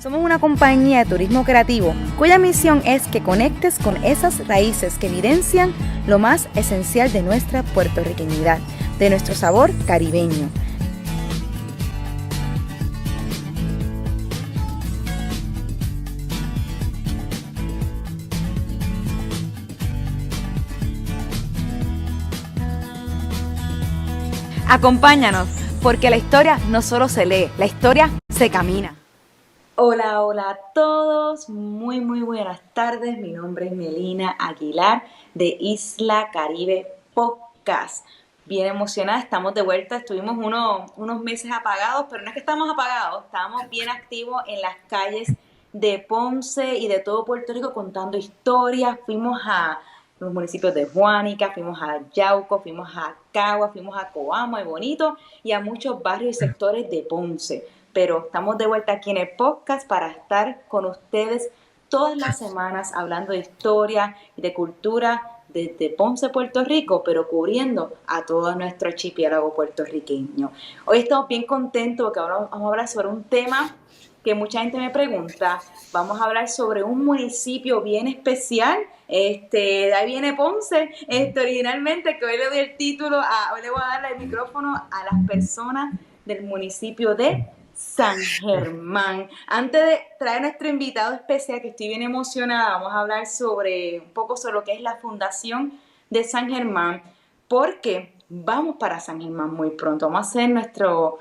Somos una compañía de turismo creativo cuya misión es que conectes con esas raíces que evidencian lo más esencial de nuestra puertorriqueñidad, de nuestro sabor caribeño. Acompáñanos, porque la historia no solo se lee, la historia se camina. Hola a todos, muy buenas tardes. Mi nombre es Melina Aguilar de Isla Caribe Podcast. Bien emocionada, estamos de vuelta. Estuvimos unos meses apagados, pero no es que estamos apagados, estábamos bien activos en las calles de Ponce y de todo Puerto Rico contando historias. Fuimos a los municipios de Juanica, fuimos a Yauco, fuimos a Cagua, fuimos a Coamo, a Bonito y a muchos barrios y sectores de Ponce. Pero estamos de vuelta aquí en el podcast para estar con ustedes todas las semanas hablando de historia y de cultura desde Ponce, Puerto Rico, pero cubriendo a todo nuestro archipiélago puertorriqueño. Hoy estamos bien contentos porque ahora vamos a hablar sobre un tema que mucha gente me pregunta. Vamos a hablar sobre un municipio bien especial. De ahí viene Ponce, originalmente, que hoy le doy el título, hoy le voy a darle el micrófono a las personas del municipio de San Germán. Antes de traer a nuestro invitado especial, que estoy bien emocionada, vamos a hablar un poco sobre lo que es la fundación de San Germán, porque vamos para San Germán muy pronto. Vamos a hacer nuestro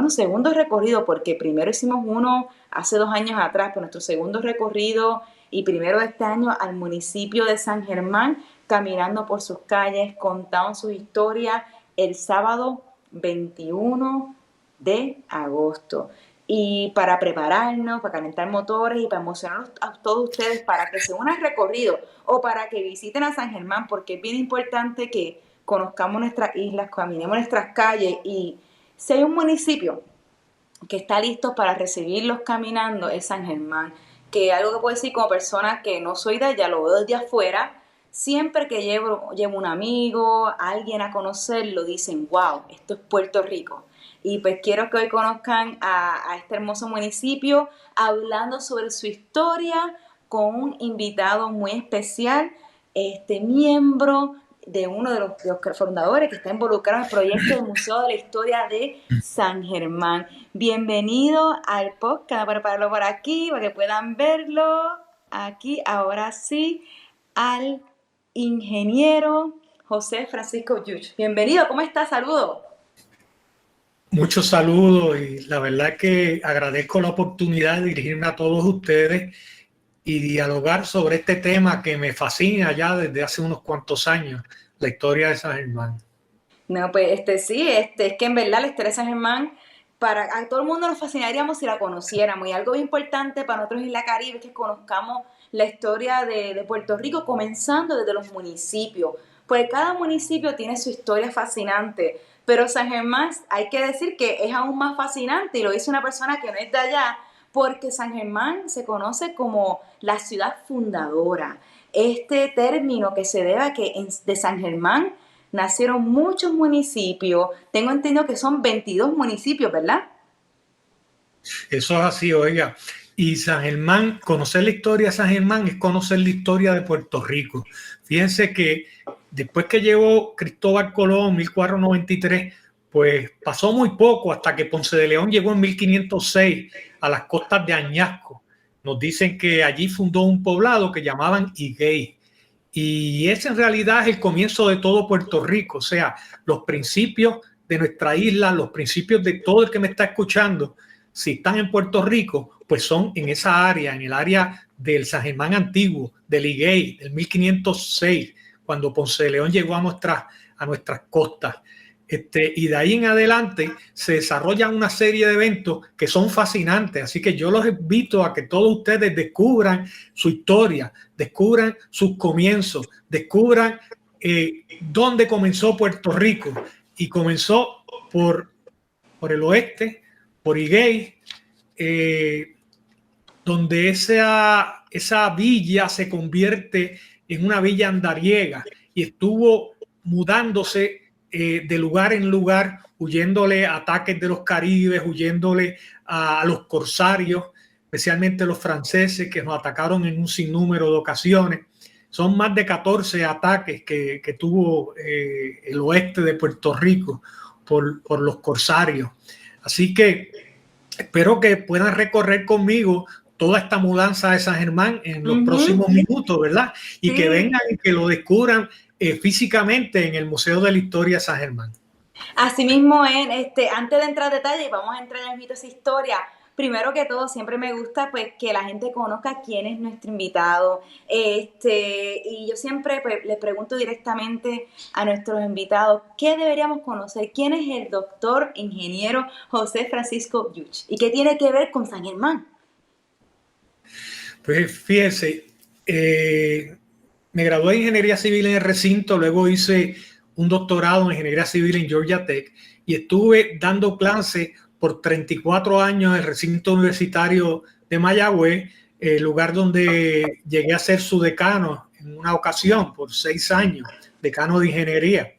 segundo recorrido, porque primero hicimos uno hace 2 años atrás, pero nuestro segundo recorrido y primero de este año al municipio de San Germán, caminando por sus calles, contando sus historias el sábado 21 de agosto. Y para prepararnos, para calentar motores y para emocionarnos a todos ustedes para que se unan al recorrido o para que visiten a San Germán, porque es bien importante que conozcamos nuestras islas, caminemos nuestras calles, y si hay un municipio que está listo para recibirlos caminando es San Germán, que algo que puedo decir como persona que no soy de allá, lo veo desde afuera, siempre que llevo un amigo, alguien a conocerlo, dicen, wow, esto es Puerto Rico. Y pues quiero que hoy conozcan a este hermoso municipio, hablando sobre su historia con un invitado muy especial, miembro de uno de los fundadores que está involucrado en el proyecto del Museo de la Historia de San Germán. Bienvenido al podcast, para prepararlo por aquí, para que puedan verlo. Aquí, ahora sí, al ingeniero José Francisco Yuch. Bienvenido, ¿cómo estás? Saludos. Muchos saludos, y la verdad que agradezco la oportunidad de dirigirme a todos ustedes y dialogar sobre este tema que me fascina ya desde hace unos cuantos años, la historia de San Germán. No, pues sí, es que en verdad la historia de San Germán, a todo el mundo nos fascinaríamos si la conociéramos, y algo importante para nosotros en la Caribe es que conozcamos la historia de Puerto Rico, comenzando desde los municipios, pues cada municipio tiene su historia fascinante, pero San Germán hay que decir que es aún más fascinante, y lo dice una persona que no es de allá, porque San Germán se conoce como la ciudad fundadora. Este término que se debe a que de San Germán nacieron muchos municipios. Tengo entendido que son 22 municipios, ¿verdad? Eso es así, oiga. Y San Germán, conocer la historia de San Germán es conocer la historia de Puerto Rico. Fíjense que después que llegó Cristóbal Colón en 1493, pues pasó muy poco hasta que Ponce de León llegó en 1506 a las costas de Añasco. Nos dicen que allí fundó un poblado que llamaban Higuey. Y ese en realidad es el comienzo de todo Puerto Rico, o sea, los principios de nuestra isla, los principios de todo el que me está escuchando, si están en Puerto Rico, pues son en esa área, en el área del San Germán antiguo, del Higuey, del 1506, cuando Ponce de León llegó a nuestras costas. Y de ahí en adelante se desarrollan una serie de eventos que son fascinantes. Así que yo los invito a que todos ustedes descubran su historia, descubran sus comienzos, descubran dónde comenzó Puerto Rico. Y comenzó por el oeste, por Higuey, donde esa villa se convierte en una villa andariega y estuvo mudándose de lugar en lugar, huyéndole a ataques de los caribes, huyéndole a los corsarios, especialmente los franceses que nos atacaron en un sinnúmero de ocasiones. Son más de 14 ataques que tuvo el oeste de Puerto Rico por los corsarios. Así que espero que puedan recorrer conmigo toda esta mudanza de San Germán en los próximos minutos, ¿verdad? Y sí, que vengan y que lo descubran físicamente en el Museo de la Historia de San Germán. Así mismo es, antes de entrar a detalle, vamos a entrar en esa historia. Primero que todo, siempre me gusta pues que la gente conozca quién es nuestro invitado. Y yo siempre pues, les pregunto directamente a nuestros invitados qué deberíamos conocer. ¿Quién es el doctor ingeniero José Francisco Yuch? ¿Y qué tiene que ver con San Germán? Pues fíjense, me gradué de Ingeniería Civil en el recinto, luego hice un doctorado en Ingeniería Civil en Georgia Tech y estuve dando clases por 34 años en el recinto universitario de Mayagüez, lugar donde llegué a ser su decano en una ocasión por 6 años, decano de ingeniería.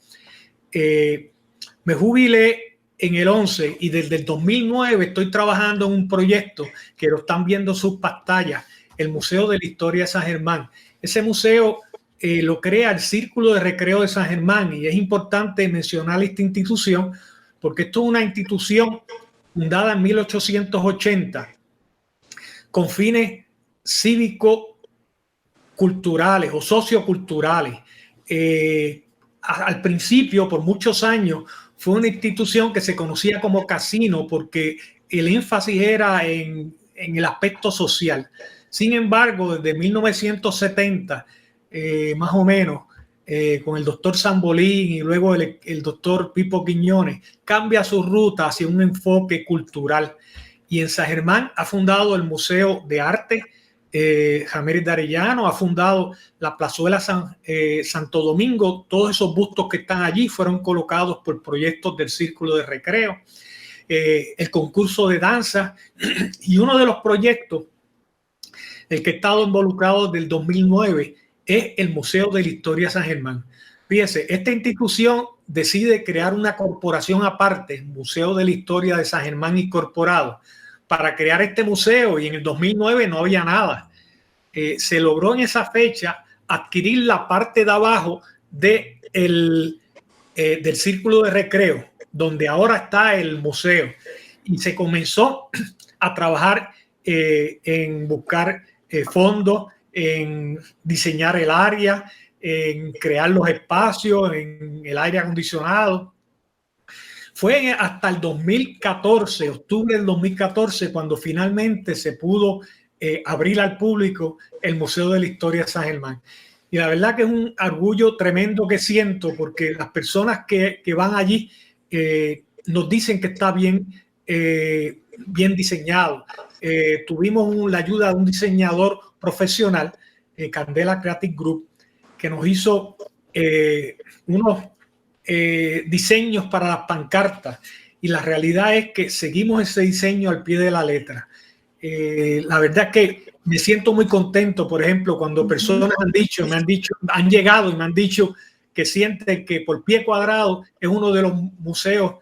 Me jubilé en el 11 y desde el 2009 estoy trabajando en un proyecto que lo están viendo sus pantallas, el Museo de la Historia de San Germán. Ese museo lo crea el Círculo de Recreo de San Germán y es importante mencionar esta institución porque esto es una institución fundada en 1880 con fines cívico-culturales o socioculturales. Al principio, por muchos años, fue una institución que se conocía como casino porque el énfasis era en el aspecto social. Sin embargo, desde 1970, más o menos, con el doctor Sambolín y luego el doctor Pipo Quiñones, cambia su ruta hacia un enfoque cultural. Y en San Germán ha fundado el Museo de Arte Jamírez de Arellano, ha fundado la Plazuela Santo Domingo. Todos esos bustos que están allí fueron colocados por proyectos del Círculo de Recreo. El concurso de danza y uno de los proyectos, el que he estado involucrado desde el 2009, es el Museo de la Historia de San Germán. Fíjense, esta institución decide crear una corporación aparte, Museo de la Historia de San Germán Incorporado, para crear este museo y en el 2009 no había nada. Se logró en esa fecha adquirir la parte de abajo del Círculo de Recreo, donde ahora está el museo, y se comenzó a trabajar en buscar fondos, en diseñar el área, en crear los espacios, en el aire acondicionado. Fue hasta el 2014, octubre del 2014, cuando finalmente se pudo abrir al público el Museo de la Historia de San Germán. Y la verdad que es un orgullo tremendo que siento porque las personas que van allí nos dicen que está bien diseñado. Tuvimos la ayuda de un diseñador profesional, Candela Creative Group, que nos hizo unos diseños para las pancartas y la realidad es que seguimos ese diseño al pie de la letra. La verdad es que me siento muy contento, por ejemplo, cuando personas han llegado y me han dicho que sienten que por pie cuadrado es uno de los museos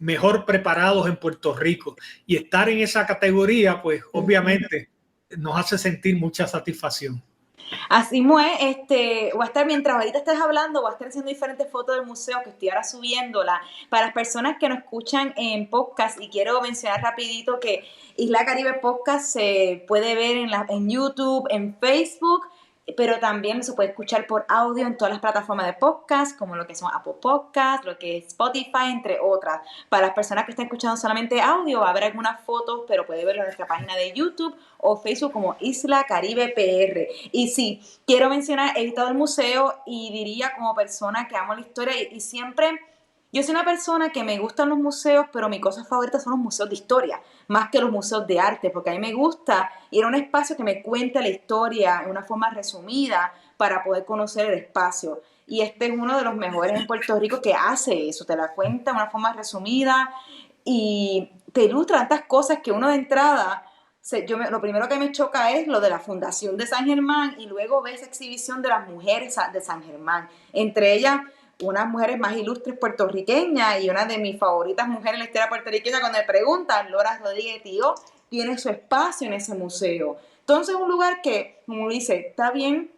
mejor preparados en Puerto Rico, y estar en esa categoría pues obviamente nos hace sentir mucha satisfacción. Así voy a estar, mientras ahorita estés hablando, voy a estar haciendo diferentes fotos del museo que estoy ahora subiéndola. Para las personas que nos escuchan en podcast, y quiero mencionar rapidito que Isla Caribe Podcast se puede ver en YouTube, en Facebook, pero también se puede escuchar por audio en todas las plataformas de podcast, como lo que son Apple Podcasts, lo que es Spotify, entre otras. Para las personas que están escuchando solamente audio, va a haber algunas fotos, pero puede verlo en nuestra página de YouTube o Facebook como Isla Caribe PR. Y sí, quiero mencionar, he visitado el museo y diría como persona que amo la historia y siempre... Yo soy una persona que me gustan los museos, pero mi cosa favorita son los museos de historia, más que los museos de arte, porque a mí me gusta ir a un espacio que me cuente la historia en una forma resumida para poder conocer el espacio. Y este es uno de los mejores en Puerto Rico que hace eso, te la cuenta de una forma resumida y te ilustra tantas cosas que uno de entrada... lo primero que me choca es lo de la Fundación de San Germán y luego ves esa exhibición de las mujeres de San Germán, entre ellas unas mujeres más ilustres puertorriqueñas y una de mis favoritas mujeres en la historia puertorriqueña. Cuando me preguntan, Lora Rodríguez Tío, tiene su espacio en ese museo. Entonces es un lugar que, como dice, está bien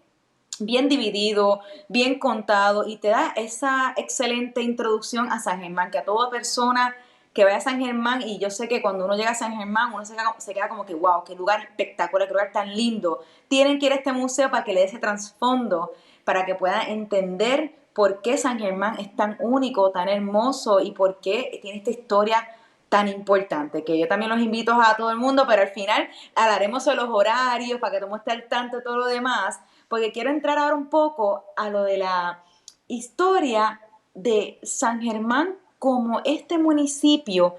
dividido, bien contado y te da esa excelente introducción a San Germán, que a toda persona que vaya a San Germán, y yo sé que cuando uno llega a San Germán uno se queda como que wow, qué lugar espectacular, qué lugar tan lindo. Tienen que ir a este museo para que le dé ese trasfondo, para que puedan entender por qué San Germán es tan único, tan hermoso y por qué tiene esta historia tan importante, que yo también los invito a todo el mundo, pero al final hablaremos de los horarios para que todo el mundo esté al tanto de todo lo demás, porque quiero entrar ahora un poco a lo de la historia de San Germán como este municipio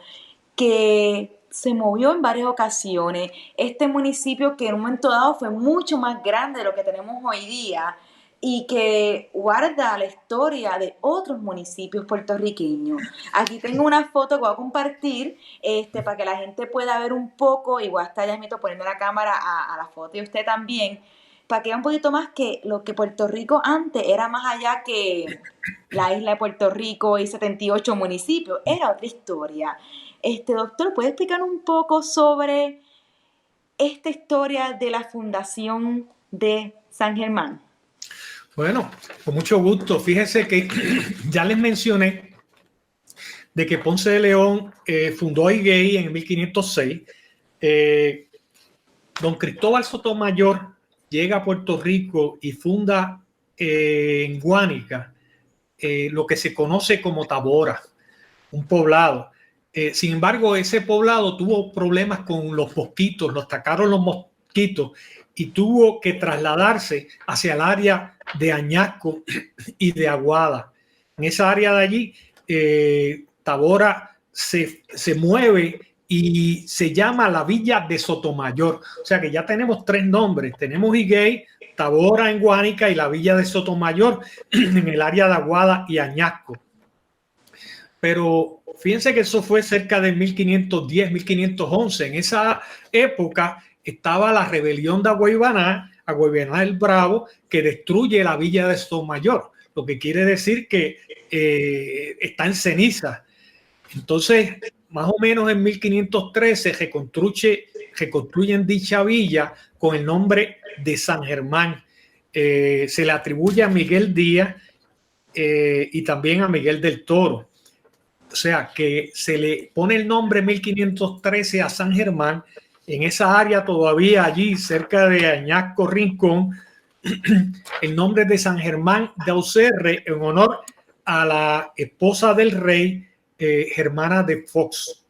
que se movió en varias ocasiones, este municipio que en un momento dado fue mucho más grande de lo que tenemos hoy día y que guarda la historia de otros municipios puertorriqueños. Aquí tengo una foto que voy a compartir para que la gente pueda ver un poco, igual está ya mito poniendo la cámara a la foto y usted también, para que vea un poquito más que lo que Puerto Rico antes era más allá que la isla de Puerto Rico y 78 municipios, era otra historia. Doctor, ¿puede explicar un poco sobre esta historia de la fundación de San Germán? Bueno, con mucho gusto. Fíjese que ya les mencioné de que Ponce de León fundó Higüey en 1506. Don Cristóbal Sotomayor llega a Puerto Rico y funda en Guánica lo que se conoce como Tabora, un poblado. Sin embargo, ese poblado tuvo problemas con los mosquitos, lo atacaron los mosquitos y tuvo que trasladarse hacia el área de Añasco y de Aguada. En esa área de allí, Tabora se mueve y se llama la Villa de Sotomayor. O sea que ya tenemos tres nombres. Tenemos Higüey, Tabora en Guánica y la Villa de Sotomayor en el área de Aguada y Añasco. Pero fíjense que eso fue cerca de 1510, 1511. En esa época estaba la rebelión de Agüeybaná el Bravo, que destruye la Villa de Sotomayor, lo que quiere decir que está en ceniza. Entonces, más o menos en 1513 reconstruyen dicha villa con el nombre de San Germán. Se le atribuye a Miguel Díaz y también a Miguel del Toro. O sea, que se le pone el nombre 1513 a San Germán. En esa área todavía allí, cerca de Añasco, Rincón, el nombre de San Germán de Auxerre en honor a la esposa del rey, Germana de Fox.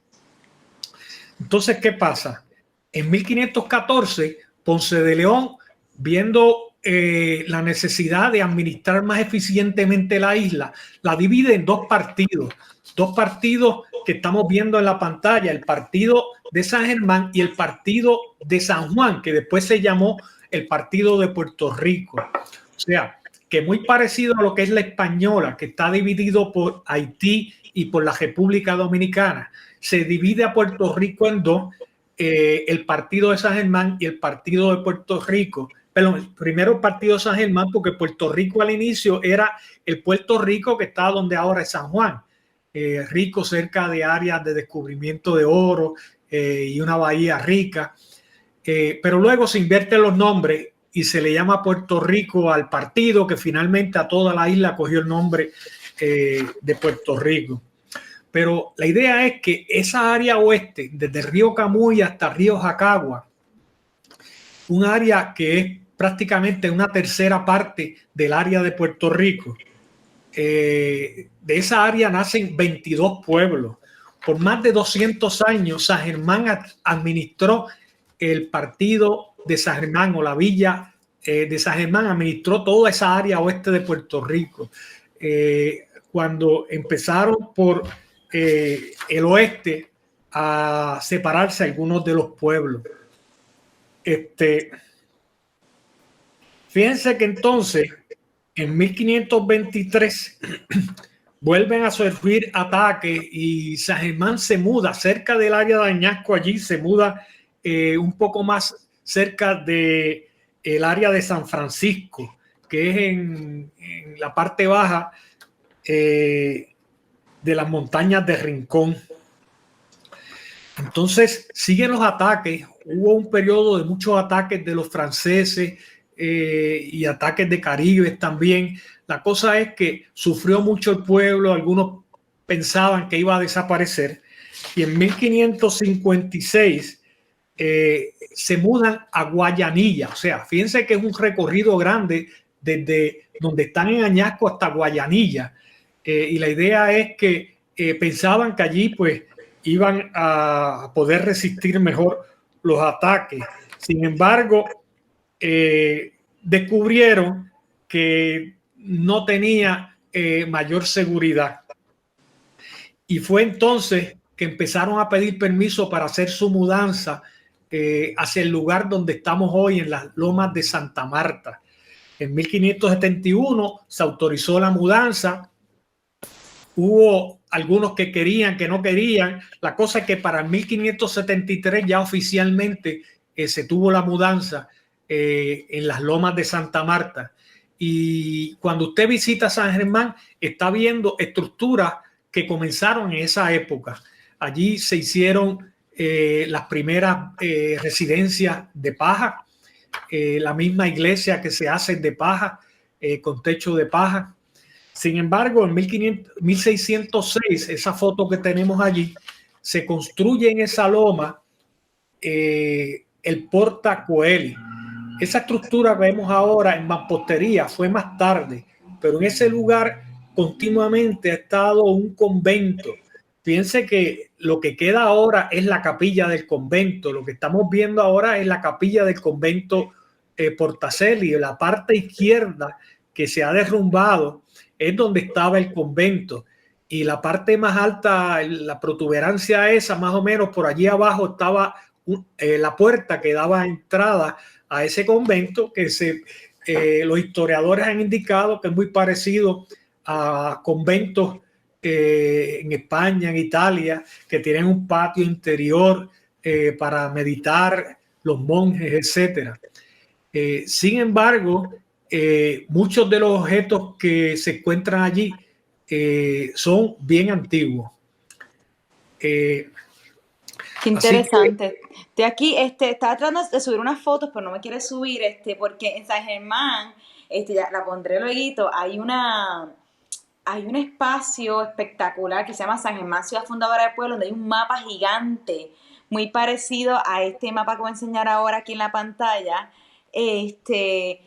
Entonces, ¿qué pasa? En 1514, Ponce de León, viendo la necesidad de administrar más eficientemente la isla, la divide en dos partidos que estamos viendo en la pantalla, el partido de San Germán y el partido de San Juan, que después se llamó el partido de Puerto Rico. O sea, que muy parecido a lo que es la española, que está dividido por Haití y por la República Dominicana. Se divide a Puerto Rico en dos, el partido de San Germán y el partido de Puerto Rico. Pero primero el partido de San Germán, porque Puerto Rico al inicio era el Puerto Rico que está donde ahora es San Juan. Rico cerca de áreas de descubrimiento de oro y una bahía rica. Pero luego se invierten los nombres y se le llama Puerto Rico al partido, que finalmente a toda la isla cogió el nombre de Puerto Rico. Pero la idea es que esa área oeste, desde el río Camuy hasta el río Jacagua, un área que es prácticamente una tercera parte del área de Puerto Rico, de esa área nacen 22 pueblos. Por más de 200 años, San Germán administró el partido de San Germán o la villa de San Germán, administró toda esa área oeste de Puerto Rico. Cuando empezaron por el oeste a separarse algunos de los pueblos. Fíjense que entonces en 1523 vuelven a sufrir ataques y San Germán se muda cerca del área de Añasco, allí se muda un poco más cerca del área de San Francisco, que es en la parte baja de las montañas de Rincón. Entonces siguen los ataques. Hubo un periodo de muchos ataques de los franceses y ataques de caribes también. La cosa es que sufrió mucho el pueblo, algunos pensaban que iba a desaparecer, y en 1556 se mudan a Guayanilla. O sea, fíjense que es un recorrido grande desde donde están en Añasco hasta Guayanilla, y la idea es que pensaban que allí pues iban a poder resistir mejor los ataques. Sin embargo, descubrieron que no tenía mayor seguridad. Y fue entonces que empezaron a pedir permiso para hacer su mudanza hacia el lugar donde estamos hoy, en las lomas de Santa Marta. En 1571 se autorizó la mudanza. Hubo algunos que querían, que no querían. La cosa es que para el 1573 ya oficialmente se tuvo la mudanza en las lomas de Santa Marta. Y cuando usted visita San Germán, está viendo estructuras que comenzaron en esa época. Allí se hicieron las primeras residencias de paja, la misma iglesia que se hace de paja, con techo de paja. Sin embargo, en 1606, esa foto que tenemos allí, se construye en esa loma el Porta Coeli. Esa estructura que vemos ahora en mampostería fue más tarde, pero en ese lugar continuamente ha estado un convento. Fíjense que lo que queda ahora es la capilla del convento. Lo que estamos viendo ahora es la capilla del convento Portacelli. La parte izquierda que se ha derrumbado es donde estaba el convento, y la parte más alta, la protuberancia esa, más o menos por allí abajo estaba la puerta que daba entrada a ese convento, que los historiadores han indicado que es muy parecido a conventos en España, en Italia, que tienen un patio interior para meditar los monjes, etcétera. Sin embargo, muchos de los objetos que se encuentran allí son bien antiguos. Qué interesante. Estoy aquí, estaba tratando de subir unas fotos, pero no me quiere subir, porque en San Germán, ya la pondré luego, hay un espacio espectacular que se llama San Germán, Ciudad Fundadora del Pueblo, donde hay un mapa gigante, muy parecido a este mapa que voy a enseñar ahora aquí en la pantalla, que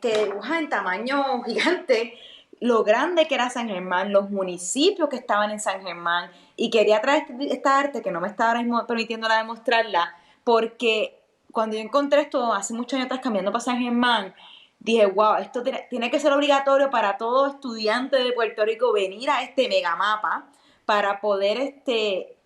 te dibuja en tamaño gigante lo grande que era San Germán, los municipios que estaban en San Germán, y quería traer esta arte que no me está ahora mismo permitiendo demostrarla, porque cuando yo encontré esto hace muchos años atrás caminando para San Germán, dije, wow, esto tiene que ser obligatorio para todo estudiante de Puerto Rico venir a este megamapa para poder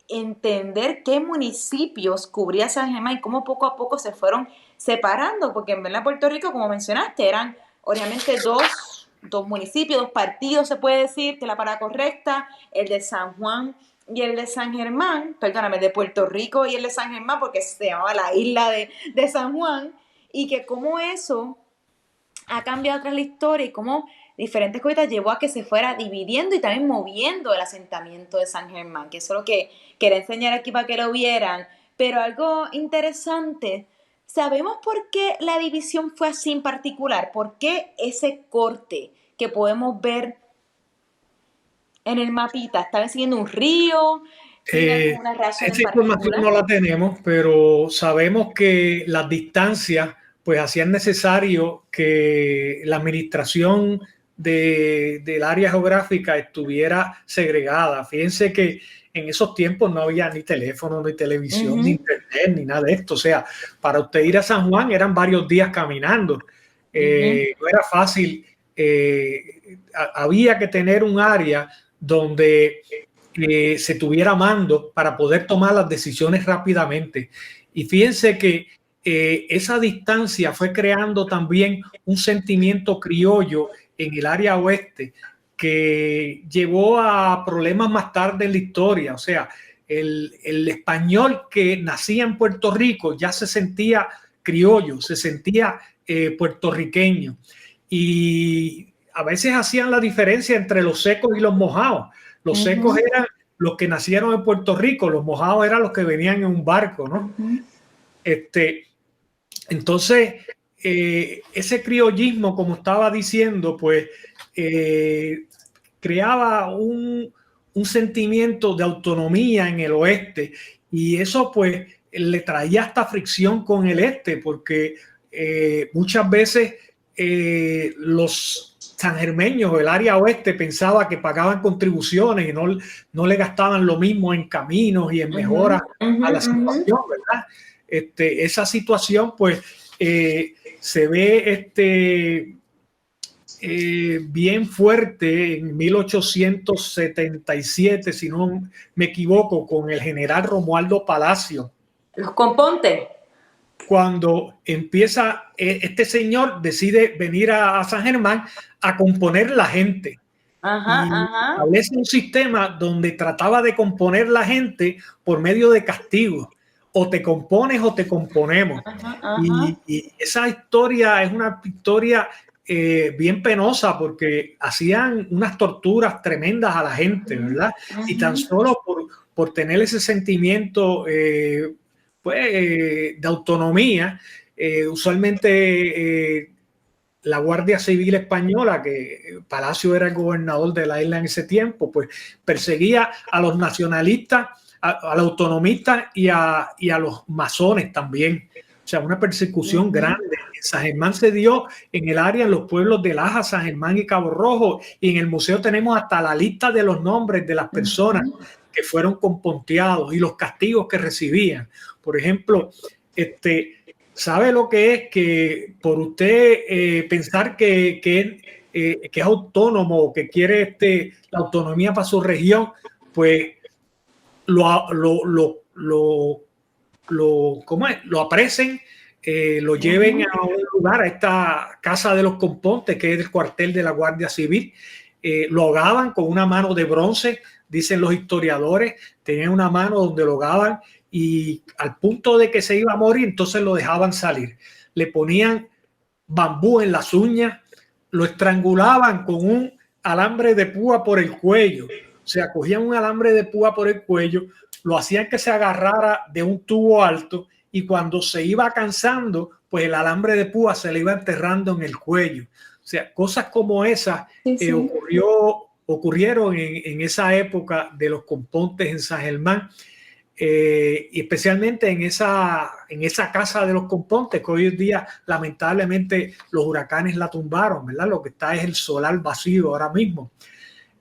entender qué municipios cubría San Germán y cómo poco a poco se fueron separando, porque en verdad Puerto Rico, como mencionaste, eran obviamente dos municipios, dos partidos, se puede decir, que es la palabra correcta, el de San Juan y el de San Germán, perdóname, de Puerto Rico y el de San Germán, porque se llamaba la isla de San Juan, y que como eso ha cambiado tras la historia y cómo diferentes cositas llevó a que se fuera dividiendo y también moviendo el asentamiento de San Germán, que eso es lo que quería enseñar aquí para que lo vieran. Pero algo interesante, ¿sabemos por qué la división fue así en particular? ¿Por qué ese corte que podemos ver en el mapita? ¿Estaba siguiendo un río? ¿Tiene alguna razón Esa información no la tenemos, pero sabemos que las distancias pues hacían necesario que la administración del área geográfica estuviera segregada. Fíjense que en esos tiempos no había ni teléfono, ni televisión, ni internet, ni nada de esto. O sea, para usted ir a San Juan eran varios días caminando. No era fácil. Había que tener un área donde se tuviera mando para poder tomar las decisiones rápidamente. Y fíjense que esa distancia fue creando también un sentimiento criollo en el área oeste que llevó a problemas más tarde en la historia. O sea, el español que nacía en Puerto Rico ya se sentía criollo, se sentía puertorriqueño, y a veces hacían la diferencia entre los secos y los mojados. Los secos eran los que nacieron en Puerto Rico, los mojados eran los que venían en un barco, ¿no? Entonces, ese criollismo, como estaba diciendo, pues creaba un sentimiento de autonomía en el oeste, y eso pues le traía hasta fricción con el este, porque muchas veces los sangermeños, el área oeste, pensaba que pagaban contribuciones y no le gastaban lo mismo en caminos y en mejoras a la situación, ¿verdad? Esa situación pues se ve bien fuerte en 1877, si no me equivoco, con el general Romualdo Palacio. Los compontes. Cuando empieza, este señor decide venir a San Germán a componer la gente. Establece un sistema donde trataba de componer la gente por medio de castigos. O te compones o te componemos. Y esa historia es una historia bien penosa, porque hacían unas torturas tremendas a la gente, ¿verdad? Y tan solo por tener ese sentimiento de autonomía, usualmente la Guardia Civil Española, que Palacio era el gobernador de la isla en ese tiempo, pues perseguía a los nacionalistas, a los autonomistas y a los masones también. O sea, una persecución grande. San Germán se dio en el área, en los pueblos de Laja, San Germán y Cabo Rojo, y en el museo tenemos hasta la lista de los nombres de las personas que fueron componteados y los castigos que recibían. Por ejemplo, ¿sabe lo que es que por usted pensar que es autónomo, que quiere la autonomía para su región, pues lo apresen, lo lleven a un lugar, a esta casa de los compontes, que es el cuartel de la Guardia Civil, lo ahogaban con una mano de bronce, dicen los historiadores, tenían una mano donde lo ahogaban, y al punto de que se iba a morir, entonces lo dejaban salir. Le ponían bambú en las uñas, lo estrangulaban con un alambre de púa por el cuello. O sea, cogían un alambre de púa por el cuello, lo hacían que se agarrara de un tubo alto, y cuando se iba cansando, pues el alambre de púa se le iba enterrando en el cuello. O sea, cosas como esas ocurrieron en esa época de los compontes en San Germán. Y especialmente en esa casa de los compontes, que hoy en día lamentablemente los huracanes la tumbaron, ¿verdad? Lo que está es el solar vacío ahora mismo.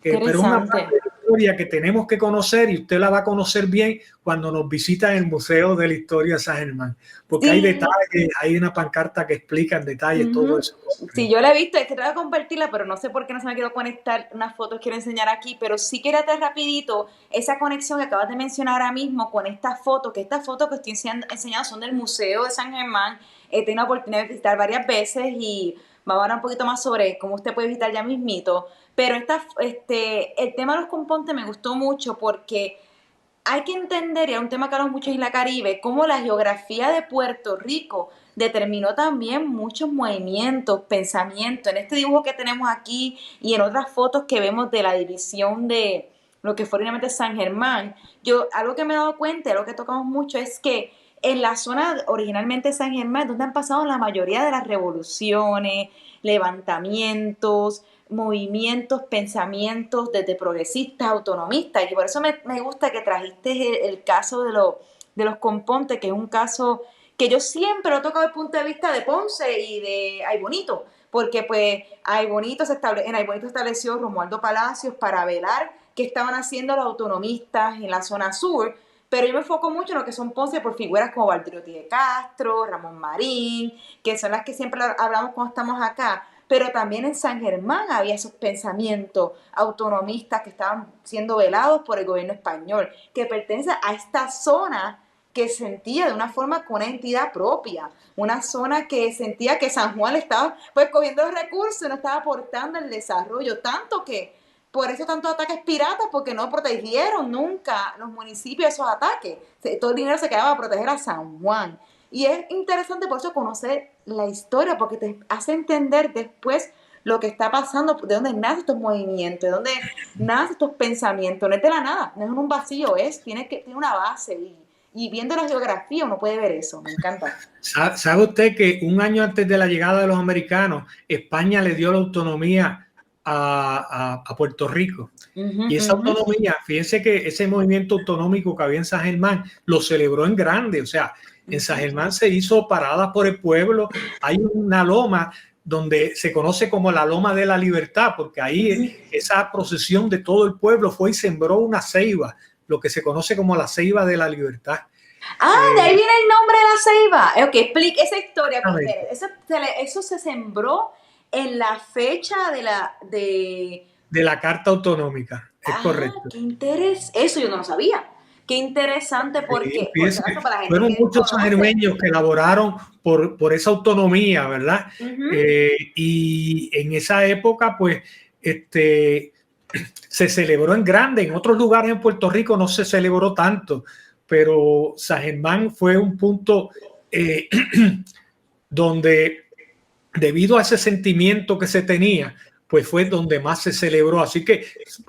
Pero es una parte de la historia que tenemos que conocer, y usted la va a conocer bien cuando nos visita en el Museo de la Historia de San Germán, porque hay detalles, hay una pancarta que explica en detalle todo eso. Sí, yo la he visto, es que te voy a compartirla, pero no sé por qué no se me quiero conectar unas fotos, quiero enseñar aquí, pero sí quería traer rapidito esa conexión que acabas de mencionar ahora mismo con estas fotos, que estoy enseñando son del Museo de San Germán. He tenido la oportunidad de visitar varias veces y vamos a hablar un poquito más sobre cómo usted puede visitar ya mismito. Pero el tema de los compontes me gustó mucho porque hay que entender, y es un tema que hablamos mucho en Isla Caribe, cómo la geografía de Puerto Rico determinó también muchos movimientos, pensamientos. En este dibujo que tenemos aquí y en otras fotos que vemos de la división de lo que fue originalmente San Germán, algo que me he dado cuenta, algo que tocamos mucho, es que en la zona originalmente San Germán, donde han pasado la mayoría de las revoluciones, levantamientos, movimientos, pensamientos desde progresistas, autonomistas, y por eso me gusta que trajiste el caso de los compontes, que es un caso que yo siempre lo he tocado desde el punto de vista de Ponce y de Ay Bonito, porque pues en Ay Bonito estableció Romualdo Palacios para velar qué estaban haciendo los autonomistas en la zona sur, pero yo me enfoco mucho en lo que son Ponce por figuras como Valdiroti de Castro, Ramón Marín, que son las que siempre hablamos cuando estamos acá. Pero también en San Germán había esos pensamientos autonomistas que estaban siendo velados por el gobierno español, que pertenece a esta zona que sentía de una forma con una entidad propia, una zona que sentía que San Juan le estaba pues cogiendo los recursos y no estaba aportando el desarrollo, tanto que por eso tantos ataques piratas, porque no protegieron nunca los municipios de esos ataques. Todo el dinero se quedaba a proteger a San Juan. Y es interesante por eso conocer la historia, porque te hace entender después lo que está pasando, de dónde nacen estos movimientos, de dónde nacen estos pensamientos. No es de la nada, no es en un vacío, tiene una base. Y viendo la geografía uno puede ver eso, me encanta. ¿Sabe usted que un año antes de la llegada de los americanos, España le dio la autonomía a Puerto Rico? Y esa autonomía, fíjense que ese movimiento autonómico que había en San Germán lo celebró en grande. O sea, en San Germán se hizo paradas por el pueblo. Hay una loma donde se conoce como la Loma de la Libertad, porque ahí esa procesión de todo el pueblo fue y sembró una ceiba, lo que se conoce como la Ceiba de la Libertad. De ahí viene el nombre de la ceiba. Ok, explique esa historia. Eso se sembró en la fecha de la Carta Autonómica. Es correcto. Qué interesante. Eso yo no lo sabía. Qué interesante porque fueron muchos sangermeños que elaboraron por esa autonomía, ¿verdad? Y en esa época, pues, se celebró en grande. En otros lugares en Puerto Rico no se celebró tanto, pero San Germán fue un punto donde, debido a ese sentimiento que se tenía, pues fue donde más se celebró. Así que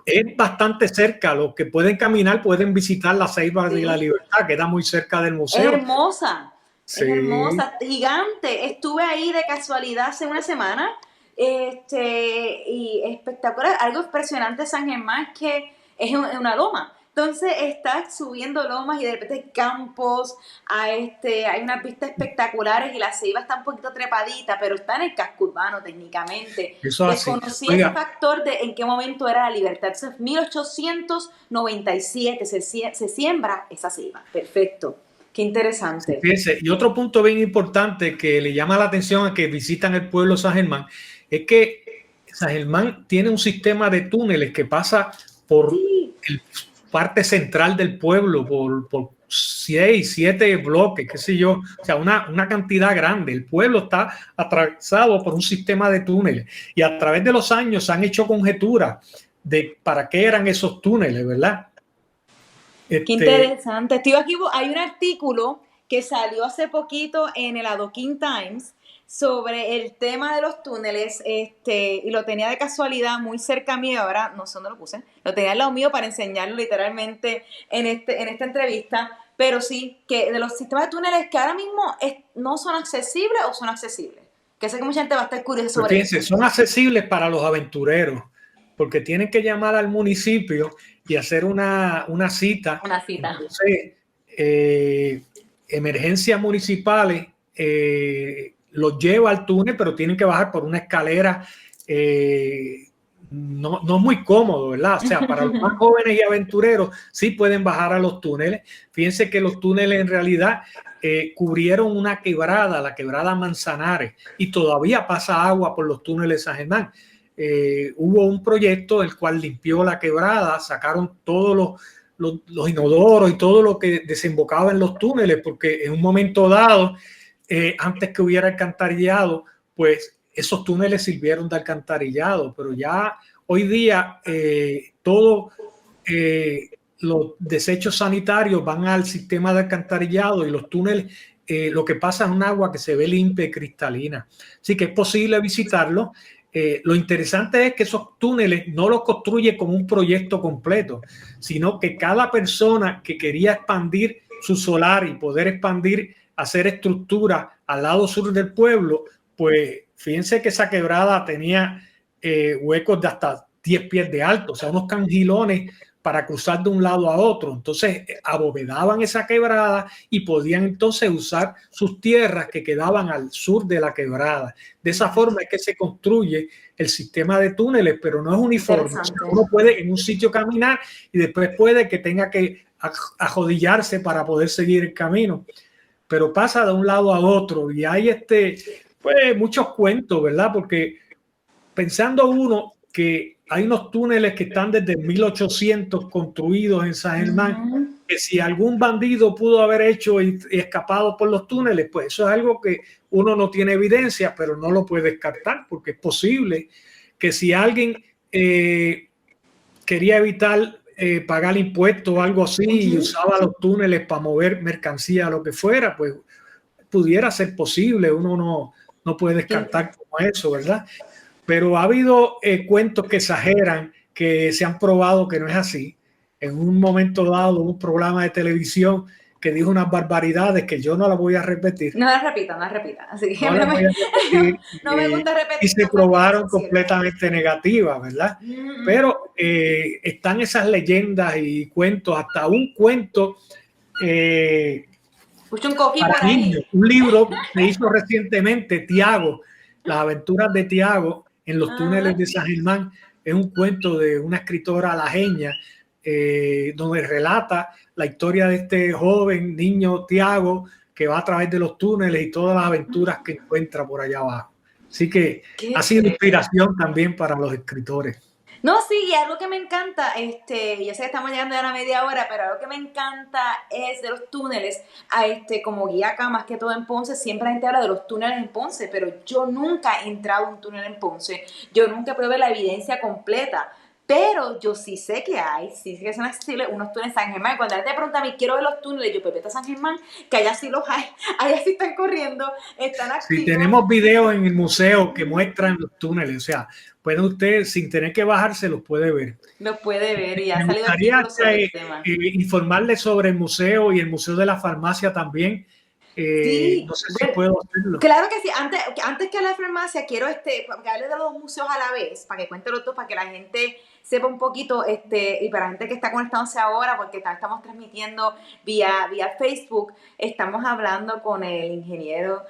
es bastante cerca. Los que pueden caminar pueden visitar la Ceiba de la Libertad, queda muy cerca del museo. Es hermosa, es hermosa, gigante. Estuve ahí de casualidad hace una semana y espectacular. Algo impresionante de San Germán es que es una loma. Entonces estás subiendo lomas y de repente hay campos, hay unas vistas espectaculares y la ceiba está un poquito trepadita, pero está en el casco urbano técnicamente. Desconocí ese factor de en qué momento era la libertad. Entonces, 1897 se siembra esa ceiba. Perfecto. Qué interesante. Fíjense, y otro punto bien importante que le llama la atención a que visitan el pueblo de San Germán es que San Germán tiene un sistema de túneles que pasa por el parte central del pueblo, por 6, 7 bloques, qué sé yo, o sea, una cantidad grande. El pueblo está atravesado por un sistema de túneles y a través de los años se han hecho conjeturas de para qué eran esos túneles, ¿verdad? Qué interesante. Estoy aquí, hay un artículo que salió hace poquito en el Adoquin Times sobre el tema de los túneles, y lo tenía de casualidad muy cerca mío, ahora no sé dónde lo puse, lo tenía al lado mío para enseñarlo literalmente en esta entrevista, pero sí, que de los sistemas de túneles que ahora mismo no son accesibles o son accesibles, que sé que mucha gente va a estar curiosa sobre eso. Son accesibles para los aventureros, porque tienen que llamar al municipio y hacer una cita. Una cita. Entonces, emergencias municipales los lleva al túnel, pero tienen que bajar por una escalera no muy cómodo, ¿verdad? O sea, para los más jóvenes y aventureros sí pueden bajar a los túneles. Fíjense que los túneles en realidad cubrieron una quebrada, la quebrada Manzanares, y todavía pasa agua por los túneles de San Germán. Hubo un proyecto el cual limpió la quebrada, sacaron todos los inodoros y todo lo que desembocaba en los túneles, porque en un momento dado, antes que hubiera alcantarillado, pues esos túneles sirvieron de alcantarillado, pero ya hoy día todos los desechos sanitarios van al sistema de alcantarillado y los túneles, lo que pasa es un agua que se ve limpia y cristalina. Así que es posible visitarlo. Lo interesante es que esos túneles no los construye como un proyecto completo, sino que cada persona que quería expandir su solar y poder expandir, hacer estructura al lado sur del pueblo, pues fíjense que esa quebrada tenía huecos de hasta 10 pies de alto, o sea, unos cangilones para cruzar de un lado a otro. Entonces abovedaban esa quebrada y podían entonces usar sus tierras que quedaban al sur de la quebrada. De esa forma es que se construye el sistema de túneles, pero no es uniforme. O sea, uno puede en un sitio caminar y después puede que tenga que ajodillarse para poder seguir el camino, pero pasa de un lado a otro y hay pues muchos cuentos, ¿verdad? Porque pensando uno que hay unos túneles que están desde 1800 construidos en San Germán, que si algún bandido pudo haber hecho y escapado por los túneles, pues eso es algo que uno no tiene evidencia, pero no lo puede descartar, porque es posible que si alguien quería evitar pagar impuestos o algo así y usaba los túneles para mover mercancía o lo que fuera, pues pudiera ser posible. Uno no puede descartar como eso, ¿verdad? pero ha habido cuentos que exageran, que se han probado que no es así. En un momento dado, un programa de televisión que dijo unas barbaridades que yo no las voy a repetir. No las repita, no las repita. Así que No las voy a repetir. no me gusta repetir. Y se probaron completamente negativas, ¿verdad? Pero están esas leyendas y cuentos, hasta un cuento para niños. Un libro que hizo recientemente, Tiago, Las aventuras de Tiago en los túneles de San Germán. Es un cuento de una escritora alajeña donde relata la historia de este joven niño Tiago que va a través de los túneles y todas las aventuras que encuentra por allá abajo. Así que ha sido inspiración también para los escritores. No, sí, y algo que me encanta, yo sé que estamos llegando ya a la media hora, pero algo que me encanta es de los túneles, como guía acá, más que todo en Ponce, siempre la gente habla de los túneles en Ponce, pero yo nunca he entrado a un túnel en Ponce, yo nunca puedo ver la evidencia completa, pero yo sí sé que hay, sí sé que son accesibles unos túneles en San Germán. Cuando la gente pregunta a mí, quiero ver los túneles, yo, pues vete a San Germán, que allá sí los hay, allá sí están corriendo, están activos. Sí, tenemos videos en el museo que muestran los túneles, o sea, puede usted, sin tener que bajarse, los puede ver. Los puede ver y ha salido artículos sobre el tema. Informarle sobre el museo y el Museo de la Farmacia también. Sí, no sé si puedo hacerlo. Claro que sí. Antes que la farmacia, quiero que hable de los museos a la vez, para que cuente los dos, para que la gente sepa un poquito, y para la gente que está conectándose ahora, porque estamos transmitiendo vía Facebook, estamos hablando con el ingeniero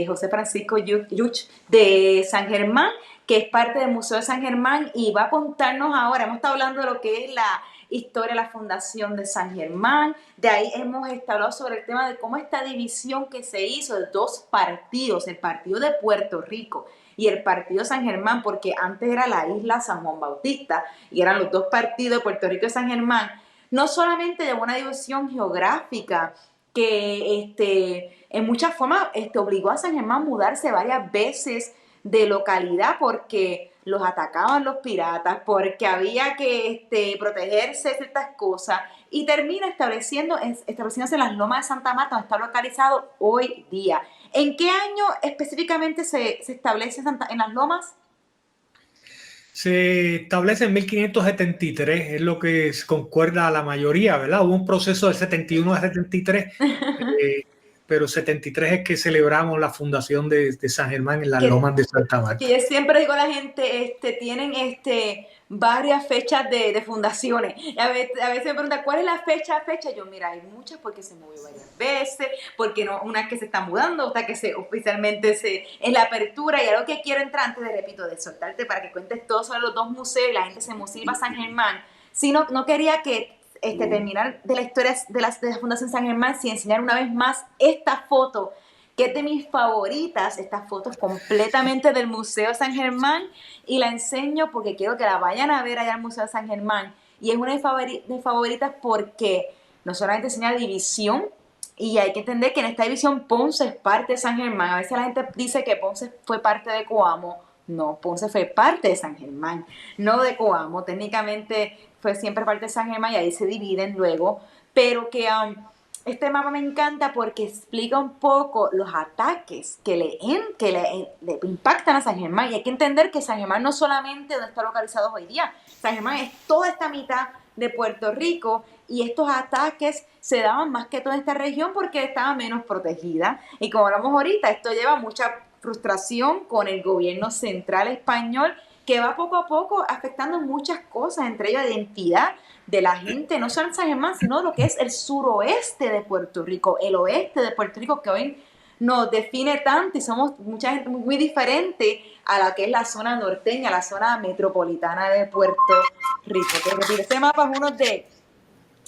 José Francisco Yuch de San Germán, que es parte del Museo de San Germán, y va a contarnos ahora, hemos estado hablando de lo que es la historia de la fundación de San Germán, de ahí hemos hablado sobre el tema de cómo esta división que se hizo de dos partidos, el partido de Puerto Rico y el partido San Germán, porque antes era la isla San Juan Bautista y eran los dos partidos de Puerto Rico y San Germán, no solamente de una división geográfica que en muchas formas obligó a San Germán a mudarse varias veces de localidad porque los atacaban los piratas, porque había que protegerse de ciertas cosas, y termina estableciéndose en las Lomas de Santa Marta, donde está localizado hoy día. ¿En qué año específicamente se establece en las Lomas? Se establece en 1573, es lo que concuerda a la mayoría, ¿verdad? Hubo un proceso del 71 a 73, pero 73 es que celebramos la fundación de San Germán en las Lomas de Santa Marta. Y siempre digo a la gente, tienen varias fechas de fundaciones. A veces me preguntan, ¿cuál es la fecha? Yo, mira, hay muchas porque se movió varias veces, porque no, una que se está mudando, otra que oficialmente en la apertura. Y algo que quiero entrar antes de soltarte para que cuentes todo sobre los dos museos y la gente se motiva a San Germán. Sino, no quería que terminar de la historia de la Fundación San Germán sin enseñar una vez más esta foto, que es de mis favoritas, estas fotos completamente del Museo San Germán, y la enseño porque quiero que la vayan a ver allá al Museo San Germán, y es una de mis favoritas porque no solamente enseña división, y hay que entender que en esta división Ponce es parte de San Germán. A veces la gente dice que Ponce fue parte de Coamo. No, Ponce fue parte de San Germán, no de Coamo. Técnicamente fue siempre parte de San Germán y ahí se dividen luego, pero que este mapa me encanta porque explica un poco los ataques que le impactan a San Germán. Y hay que entender que San Germán no solamente donde está localizado hoy día, San Germán es toda esta mitad de Puerto Rico, y estos ataques se daban más que todo en esta región porque estaba menos protegida. Y como hablamos ahorita, esto lleva mucha frustración con el gobierno central español, que va poco a poco afectando muchas cosas, entre ellas la identidad de la gente, no solo en San Germán, sino lo que es el suroeste de Puerto Rico, el oeste de Puerto Rico, que hoy nos define tanto, y somos mucha gente muy diferente a la que es la zona norteña, la zona metropolitana de Puerto Rico. Pero repito, este mapa es uno de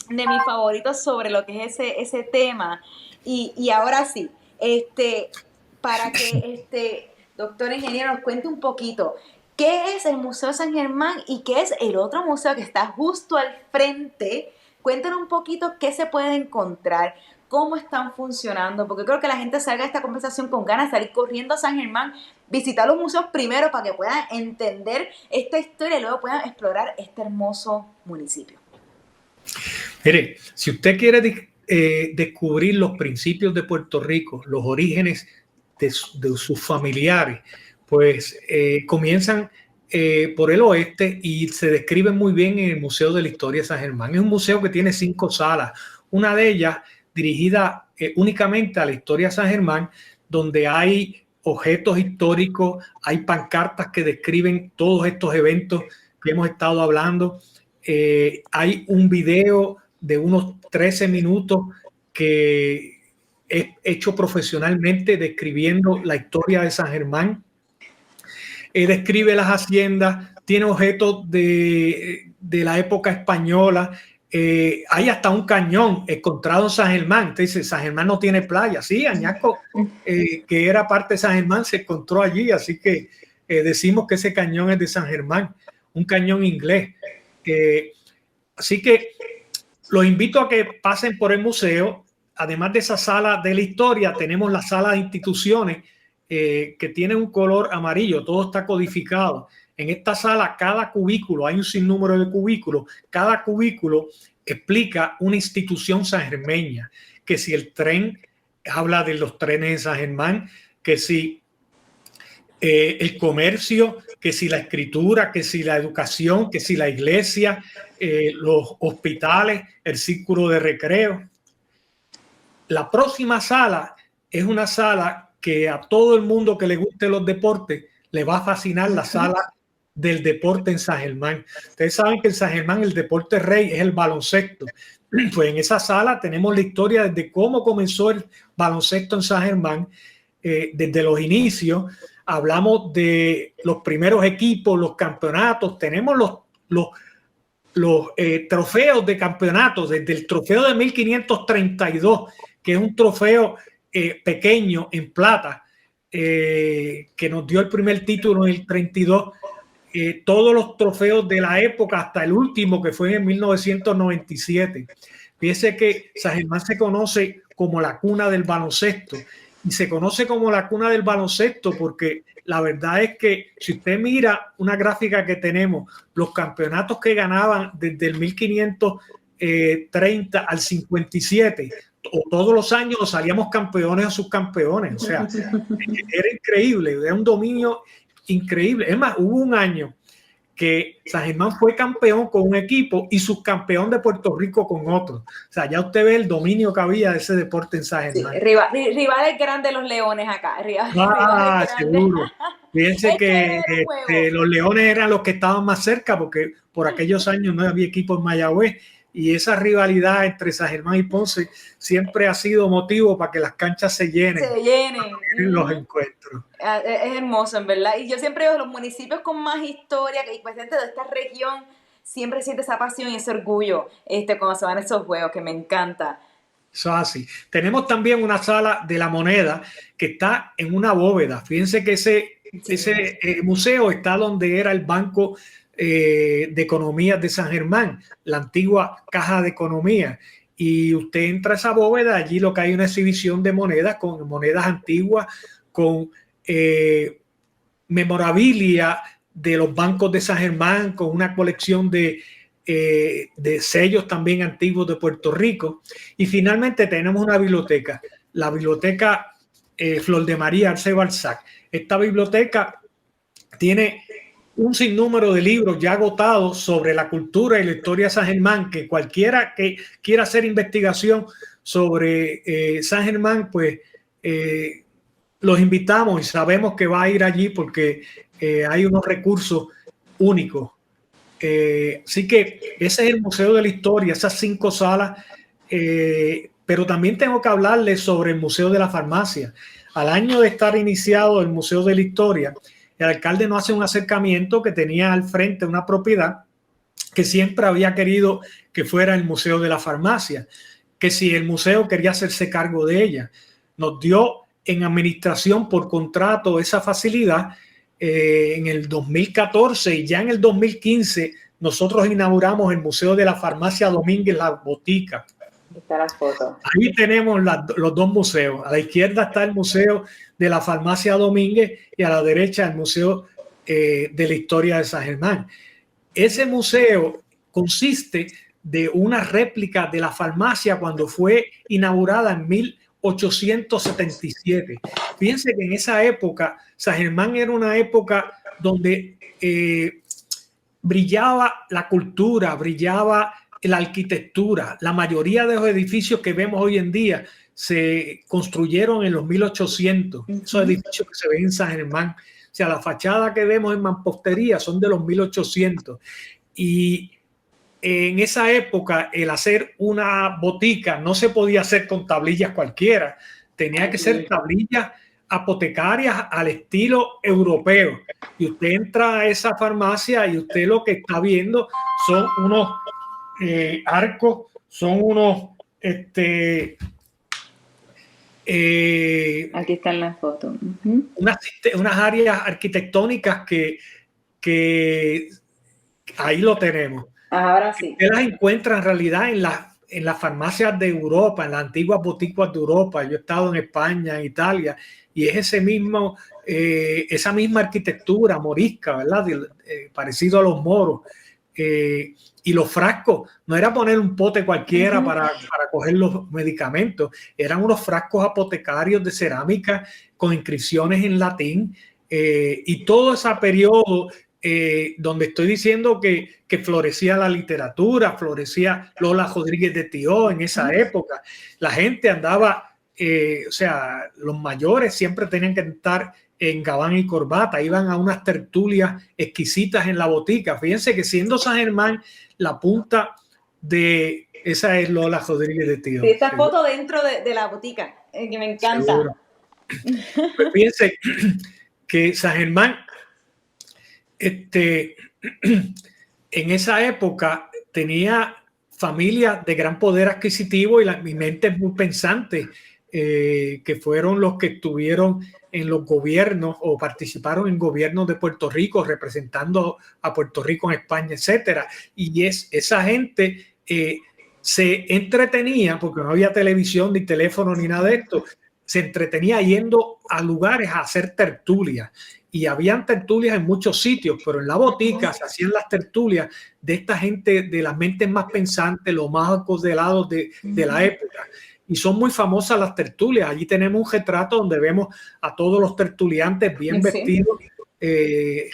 mis favoritos sobre lo que es ese tema. Y ahora sí, para que doctor ingeniero nos cuente un poquito qué es el Museo San Germán y qué es el otro museo que está justo al frente. Cuéntanos un poquito qué se puede encontrar, cómo están funcionando, porque creo que la gente salga de esta conversación con ganas de salir corriendo a San Germán, visitar los museos primero para que puedan entender esta historia y luego puedan explorar este hermoso municipio. Mire, si usted quiere descubrir los principios de Puerto Rico, los orígenes de sus familiares, pues comienzan por el oeste y se describen muy bien en el Museo de la Historia de San Germán. Es un museo que tiene 5 salas, una de ellas dirigida únicamente a la historia de San Germán, donde hay objetos históricos, hay pancartas que describen todos estos eventos que hemos estado hablando. Hay un video de unos 13 minutos que es hecho profesionalmente describiendo la historia de San Germán. Describe las haciendas, tiene objetos de la época española. Hay hasta un cañón encontrado en San Germán. Entonces, San Germán no tiene playa. Sí, Añasco, que era parte de San Germán, se encontró allí. Así que decimos que ese cañón es de San Germán, un cañón inglés. Así que los invito a que pasen por el museo. Además de esa sala de la historia, tenemos la sala de instituciones, que tiene un color amarillo, todo está codificado. En esta sala, cada cubículo, hay un sinnúmero de cubículos, cada cubículo explica una institución sangermeña, que si el tren, habla de los trenes de San Germán, que si el comercio, que si la escritura, que si la educación, que si la iglesia, los hospitales, el círculo de recreo. La próxima sala es una sala que a todo el mundo que le guste los deportes le va a fascinar, la sala del deporte en San Germán. Ustedes saben que en San Germán el deporte rey es el baloncesto. Pues en esa sala tenemos la historia desde cómo comenzó el baloncesto en San Germán, desde los inicios. Hablamos de los primeros equipos, los campeonatos, tenemos los trofeos de campeonatos, desde el trofeo de 1532, que es un trofeo pequeño en plata, que nos dio el primer título en el 32, todos los trofeos de la época hasta el último, que fue en 1997. Fíjese que San Germán se conoce como la cuna del baloncesto, y se conoce como la cuna del baloncesto porque la verdad es que si usted mira una gráfica que tenemos, los campeonatos que ganaban desde el 1530 al 57, o todos los años salíamos campeones o subcampeones, o sea, era increíble, era un dominio increíble. Es más, hubo un año que San Germán fue campeón con un equipo y subcampeón de Puerto Rico con otro. O sea, ya usted ve el dominio que había de ese deporte en San Germán. Sí, rivales grandes los Leones acá. Seguro. Fíjense que los Leones eran los que estaban más cerca porque por aquellos años no había equipo en Mayagüez, y esa rivalidad entre San Germán y Ponce siempre ha sido motivo para que las canchas se llenen. En los encuentros. Es hermoso, en verdad. Y yo siempre veo los municipios con más historia, que pues, dentro de esta región siempre siente esa pasión y ese orgullo cuando se van a esos juegos, que me encanta. Eso es así. Tenemos también una sala de la moneda que está en una bóveda. Fíjense que ese museo está donde era el Banco de Economía de San Germán, la antigua Caja de Economía. Y usted entra a esa bóveda, allí lo que hay una exhibición de monedas, con monedas antiguas, con memorabilia de los bancos de San Germán, con una colección de sellos también antiguos de Puerto Rico. Y finalmente tenemos una biblioteca, la biblioteca Flor de María Arce Balzac. Esta biblioteca tiene un sinnúmero de libros ya agotados sobre la cultura y la historia de San Germán, que cualquiera que quiera hacer investigación sobre San Germán, pues los invitamos, y sabemos que va a ir allí porque hay unos recursos únicos. Así que ese es el Museo de la Historia, esas 5 salas, pero también tengo que hablarles sobre el Museo de la Farmacia. Al año de estar iniciado el Museo de la Historia, el alcalde nos hace un acercamiento que tenía al frente una propiedad que siempre había querido que fuera el Museo de la Farmacia, que si el museo quería hacerse cargo de ella. Nos dio en administración por contrato esa facilidad en el 2014, y ya en el 2015 nosotros inauguramos el Museo de la Farmacia Domínguez, la botica. Está las fotos. Ahí tenemos los 2 museos. A la izquierda está el Museo de la Farmacia Domínguez y a la derecha el Museo de la Historia de San Germán. Ese museo consiste de una réplica de la farmacia cuando fue inaugurada en 1877. Fíjense que en esa época, San Germán era una época donde brillaba la cultura, brillaba la arquitectura. La mayoría de los edificios que vemos hoy en día se construyeron en los 1800. Esos edificios que se ven en San Germán. O sea, la fachada que vemos en mampostería son de los 1800. Y en esa época el hacer una botica no se podía hacer con tablillas cualquiera. Tenía que ser tablillas apotecarias al estilo europeo. Y usted entra a esa farmacia y usted lo que está viendo son unos arcos, son unos aquí está en la foto. Unas áreas arquitectónicas que ahí lo tenemos. Ahora sí. Usted las encuentra en realidad en las farmacias de Europa, en las antiguas boutiques de Europa. Yo he estado en España, en Italia, y es esa misma arquitectura morisca, ¿verdad? Parecido a los moros. Y los frascos, no era poner un pote cualquiera para coger los medicamentos, eran unos frascos apotecarios de cerámica con inscripciones en latín, y todo ese periodo donde estoy diciendo que florecía la literatura, florecía Lola Rodríguez de Thió en esa época. La gente andaba, o sea, los mayores siempre tenían que estar en gabán y corbata, iban a unas tertulias exquisitas en la botica. Fíjense que siendo San Germán la punta de esa es Lola Rodríguez de Thió. Sí, esta foto dentro de la botica, que me encanta. Pues fíjense que San Germán, en esa época tenía familias de gran poder adquisitivo y mentes muy pensantes, que fueron los que estuvieron en los gobiernos o participaron en gobiernos de Puerto Rico, representando a Puerto Rico en España, etcétera. Y esa gente se entretenía, porque no había televisión, ni teléfono, ni nada de esto, se entretenía yendo a lugares a hacer tertulias. Y habían tertulias en muchos sitios, pero en la botica se hacían las tertulias de esta gente, de las mentes más pensantes, los más acordelados de la época. Y son muy famosas las tertulias. Allí tenemos un retrato donde vemos a todos los tertuliantes bien vestidos,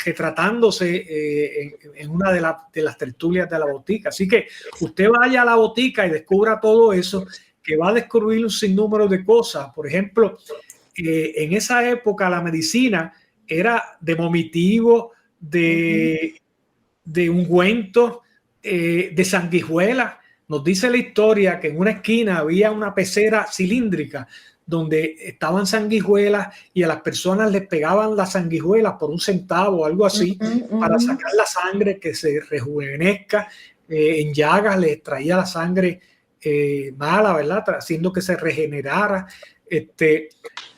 retratándose en una de las tertulias de la botica. Así que usted vaya a la botica y descubra todo eso, que va a descubrir un sinnúmero de cosas. Por ejemplo, en esa época la medicina era de vomitivo, de ungüento, de sanguijuela. Nos dice la historia que en una esquina había una pecera cilíndrica donde estaban sanguijuelas y a las personas les pegaban las sanguijuelas por 1 centavo o algo así para sacar la sangre, que se rejuvenezca. En llagas les extraía la sangre mala, ¿verdad? Haciendo que se regenerara.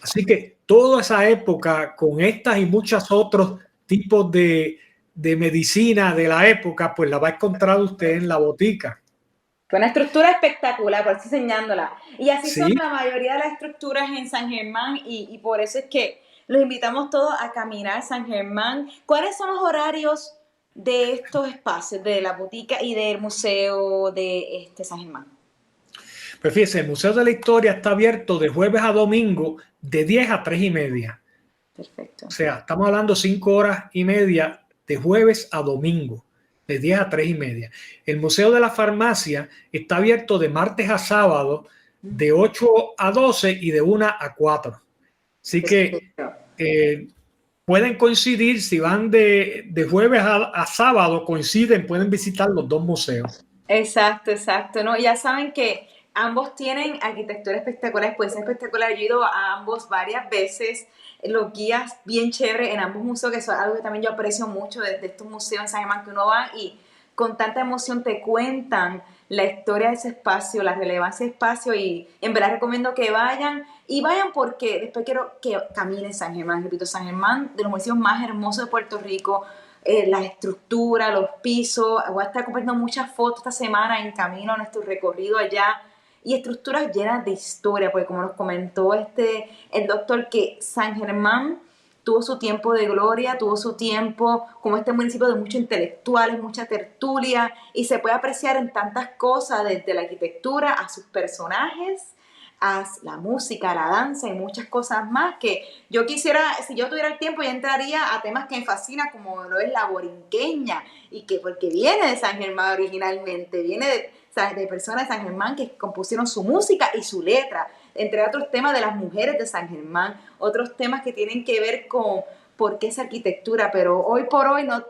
Así que toda esa época, con estas y muchos otros tipos de medicina de la época, pues la va a encontrar usted en la botica. Con una estructura espectacular, por eso enseñándola. Y así son la mayoría de las estructuras en San Germán, y por eso es que los invitamos todos a caminar San Germán. ¿Cuáles son los horarios de estos espacios, de la botica y del museo de San Germán? Pues fíjense, el Museo de la Historia está abierto de jueves a domingo de 10 a 3:30. Perfecto. O sea, estamos hablando 5 horas y media de jueves a domingo, de 10 a 3:30. El Museo de la Farmacia está abierto de martes a sábado, de 8 a 12 y de 1 a 4. Así que pueden coincidir, si van de jueves a sábado, coinciden, pueden visitar los dos museos. Exacto, ¿no? Ya saben que ambos tienen arquitectura espectacular, puede ser espectacular. Yo he ido a ambos varias veces, los guías bien chéveres en ambos museos, que eso es algo que también yo aprecio mucho de estos museos en San Germán, que uno va y con tanta emoción te cuentan la historia de ese espacio, la relevancia de espacio, y en verdad recomiendo que vayan, y vayan porque después quiero que caminen San Germán. Repito, San Germán, de los municipios más hermosos de Puerto Rico, la estructura, los pisos. Voy a estar compartiendo muchas fotos esta semana en camino a nuestro recorrido allá, y estructuras llenas de historia, porque como nos comentó el doctor, que San Germán tuvo su tiempo de gloria, tuvo su tiempo como este municipio de muchos intelectuales, mucha tertulia, y se puede apreciar en tantas cosas, desde la arquitectura a sus personajes, la música, la danza y muchas cosas más que yo quisiera, si yo tuviera el tiempo, yo entraría a temas que me fascinan como lo es la borinqueña y que porque viene de San Germán originalmente, viene de personas de San Germán que compusieron su música y su letra, entre otros temas de las mujeres de San Germán, otros temas que tienen que ver con por qué esa arquitectura, pero hoy por hoy no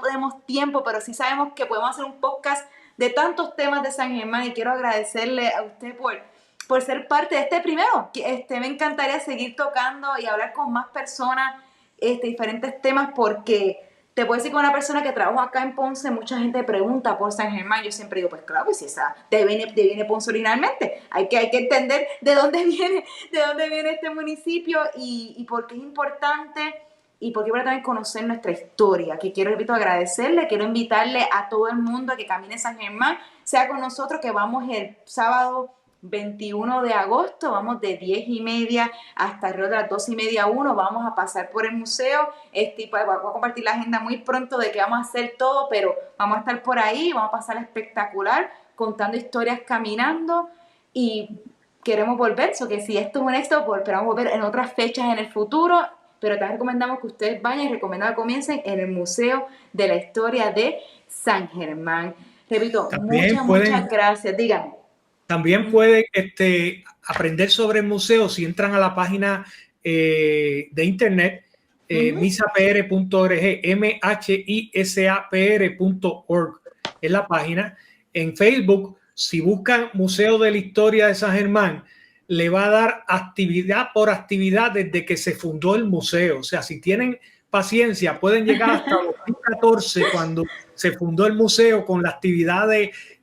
tenemos tiempo, pero sí sabemos que podemos hacer un podcast de tantos temas de San Germán y quiero agradecerle a usted por ser parte de este primero. Me encantaría seguir tocando y hablar con más personas diferentes temas porque te puedo decir que una persona que trabaja acá en Ponce, mucha gente pregunta por San Germán. Yo siempre digo, pues claro, pues si esa te viene Ponce originalmente. Hay que entender de dónde viene este municipio y por qué es importante y por qué quiero también conocer nuestra historia. Que quiero, repito, agradecerle, quiero invitarle a todo el mundo a que camine San Germán, sea con nosotros, que vamos el sábado 21 de agosto, vamos de 10:30 hasta alrededor de las 2:30, 1, vamos a pasar por el museo, voy a compartir la agenda muy pronto de que vamos a hacer todo, pero vamos a estar por ahí, vamos a pasar espectacular, contando historias caminando y queremos volver, so que si esto es un éxito, esperamos volver en otras fechas en el futuro, pero también recomendamos que ustedes vayan y recomendamos que comiencen en el Museo de la Historia de San Germán. Repito, muchas gracias, díganme. También pueden aprender sobre el museo si entran a la página de internet misapr.org, mhisapr.org es la página. En Facebook, si buscan Museo de la Historia de San Germán, le va a dar actividad por actividad desde que se fundó el museo. O sea, si tienen paciencia, pueden llegar hasta 2014, cuando se fundó el museo, con la actividad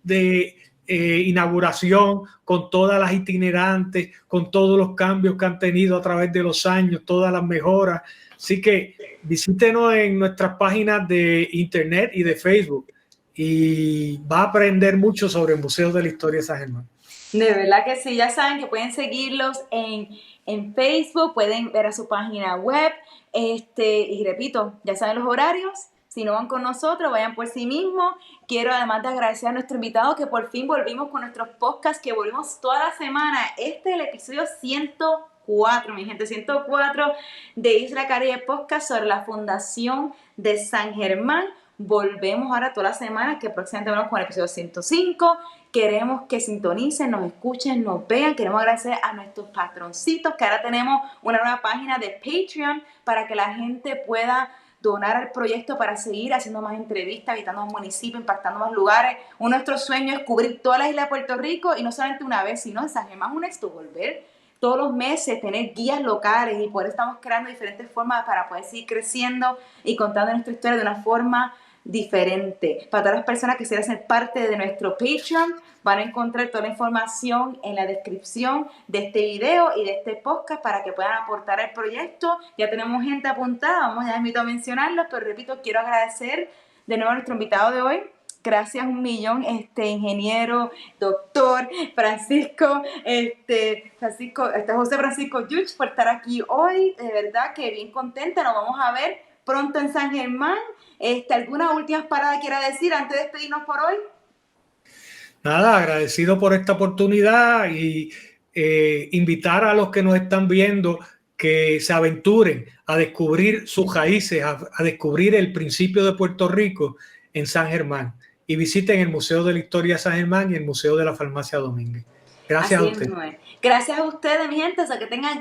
de inauguración, con todas las itinerantes, con todos los cambios que han tenido a través de los años, todas las mejoras. Así que visítenos en nuestras páginas de internet y de Facebook y va a aprender mucho sobre el Museo de la Historia de San Germán. De verdad que sí, ya saben que pueden seguirlos en Facebook, pueden ver a su página web, y repito, ya saben los horarios. Si no van con nosotros, vayan por sí mismos. Quiero además de agradecer a nuestro invitado que por fin volvimos con nuestros podcasts, que volvimos toda la semana. Este es el episodio 104, mi gente, 104 de Isla Caribe Podcast sobre la fundación de San Germán. Volvemos ahora toda la semana, que próximamente vamos con el episodio 105. Queremos que sintonicen, nos escuchen, nos vean. Queremos agradecer a nuestros patroncitos, que ahora tenemos una nueva página de Patreon para que la gente pueda donar al proyecto para seguir haciendo más entrevistas, visitando más municipios, impactando más lugares. Nuestro sueño es cubrir toda la isla de Puerto Rico y no solamente una vez, sino en San Germán, un éxito, volver todos los meses, tener guías locales y por eso estamos creando diferentes formas para poder seguir creciendo y contando nuestra historia de una forma diferente. Para todas las personas que quieran ser parte de nuestro Patreon, van a encontrar toda la información en la descripción de este video y de este podcast para que puedan aportar al proyecto. Ya tenemos gente apuntada, vamos ya invito a mencionarlos, pero repito, quiero agradecer de nuevo a nuestro invitado de hoy. Gracias un millón, ingeniero, doctor Francisco, José Francisco Yuch, por estar aquí hoy. De verdad que bien contenta, nos vamos a ver pronto en San Germán. ¿Alguna última parada quiera decir antes de despedirnos por hoy? Nada, agradecido por esta oportunidad y invitar a los que nos están viendo que se aventuren a descubrir sus raíces, a descubrir el principio de Puerto Rico en San Germán y visiten el Museo de la Historia de San Germán y el Museo de la Farmacia Domínguez. Gracias a ustedes. Gracias a ustedes, mi gente.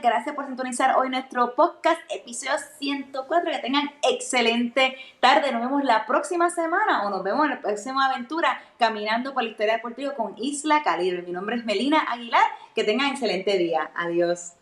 Gracias por sintonizar hoy nuestro podcast, episodio 104. Que tengan excelente tarde. Nos vemos la próxima semana o nos vemos en la próxima aventura caminando por la historia de Puerto Rico con Isla Caribe. Mi nombre es Melina Aguilar. Que tengan excelente día. Adiós.